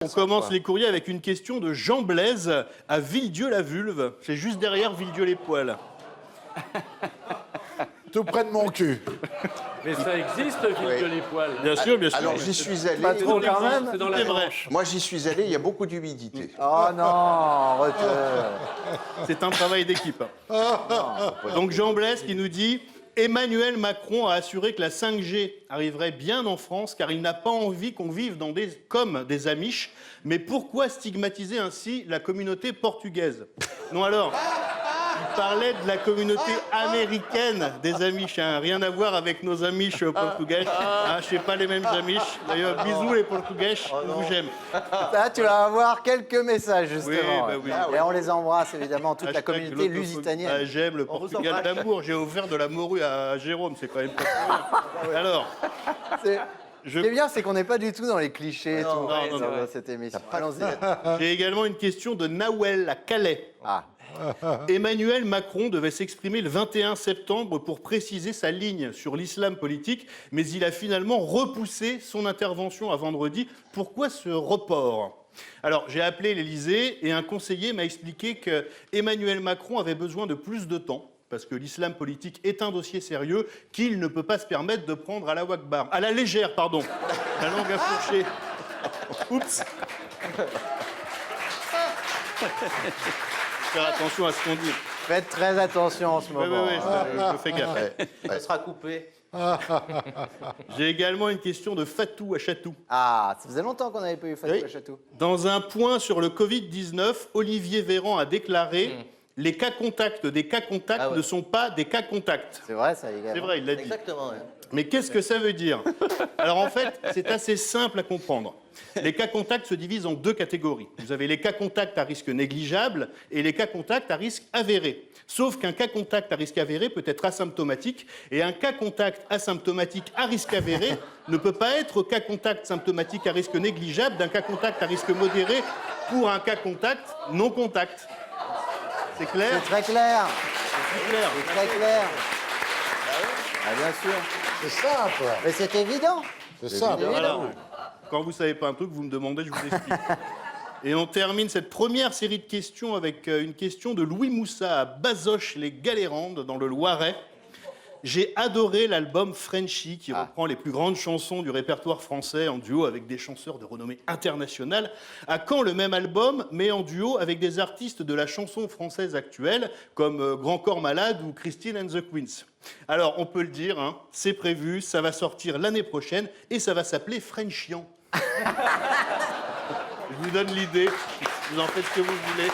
On commence les courriers avec une question de Jean Blaise à Villedieu-la-Vulve. C'est juste derrière Villedieu-les-Poêles. Tout près de mon cul. Mais ça existe, Villedieu-les-Poêles. Bien sûr, bien sûr. Alors j'y suis allé. Pas trop quand même. C'est dans la C'est vrai. Manche. Moi j'y suis allé, il y a beaucoup d'humidité. Oh non, retard. C'est un travail d'équipe. Donc Jean Blaise qui nous dit « Emmanuel Macron a assuré que la 5G arriverait bien en France car il n'a pas envie qu'on vive comme des Amish. Mais pourquoi stigmatiser ainsi la communauté portugaise ?» Non alors, il parlait de la communauté américaine des Amish, hein. Rien à voir avec nos Amish portugais. Je sais pas les mêmes Amish. D'ailleurs, bisous les portugais, je vous aime. Là, tu vas avoir quelques messages, justement. Oui. Et on les embrasse, évidemment, toute la communauté lusitanienne. J'aime le Portugal d'amour. J'ai offert de la morue à Jérôme, c'est quand même pas pour rien. Alors, Ce qui est bien, c'est qu'on n'est pas du tout dans les clichés non, dans cette émission. Allons-y. j'ai également une question de Nawel à Calais. Ah. Emmanuel Macron devait s'exprimer le 21 septembre pour préciser sa ligne sur l'islam politique, mais il a finalement repoussé son intervention à vendredi. Pourquoi ce report ? Alors, j'ai appelé l'Élysée et un conseiller m'a expliqué que Emmanuel Macron avait besoin de plus de temps, parce que l'islam politique est un dossier sérieux qu'il ne peut pas se permettre de prendre à la légère, pardon. La langue à fourcher. Oups. Faire attention à ce qu'on dit. Faites très attention en ce moment. Oui, je fais gaffe. Ça sera coupé. J'ai également une question de Fatou à Chatou. Ah, ça faisait longtemps qu'on n'avait pas eu Fatou Oui. à Chatou. Dans un point sur le Covid-19, Olivier Véran a déclaré les cas contacts des cas contacts ne sont pas des cas contacts. C'est vrai, ça, également. C'est vrai, il l'a dit. Exactement. Mais qu'est-ce que ça veut dire? Alors en fait, c'est assez simple à comprendre. Les cas contacts se divisent en deux catégories. Vous avez les cas contacts à risque négligeable et les cas contacts à risque avéré. Sauf qu'un cas contact à risque avéré peut être asymptomatique et un cas contact asymptomatique à risque avéré ne peut pas être cas contact symptomatique à risque négligeable d'un cas contact à risque modéré pour un cas contact non contact. C'est clair? C'est très clair. C'est clair. C'est très clair. Ah, bien sûr. C'est simple. Mais c'est évident. C'est simple. Voilà. Quand vous ne savez pas un truc, vous me demandez, je vous explique. Et on termine cette première série de questions avec une question de Louis Moussa à Bazoches-les-Galérandes, dans le Loiret. J'ai adoré l'album Frenchy, qui reprend les plus grandes chansons du répertoire français en duo avec des chanteurs de renommée internationale. À quand le même album, mais en duo avec des artistes de la chanson française actuelle, comme Grand Corps Malade ou Christine and the Queens? Alors, on peut le dire, hein, c'est prévu, ça va sortir l'année prochaine et ça va s'appeler Frenchian. Je vous donne l'idée, vous en faites ce que vous voulez.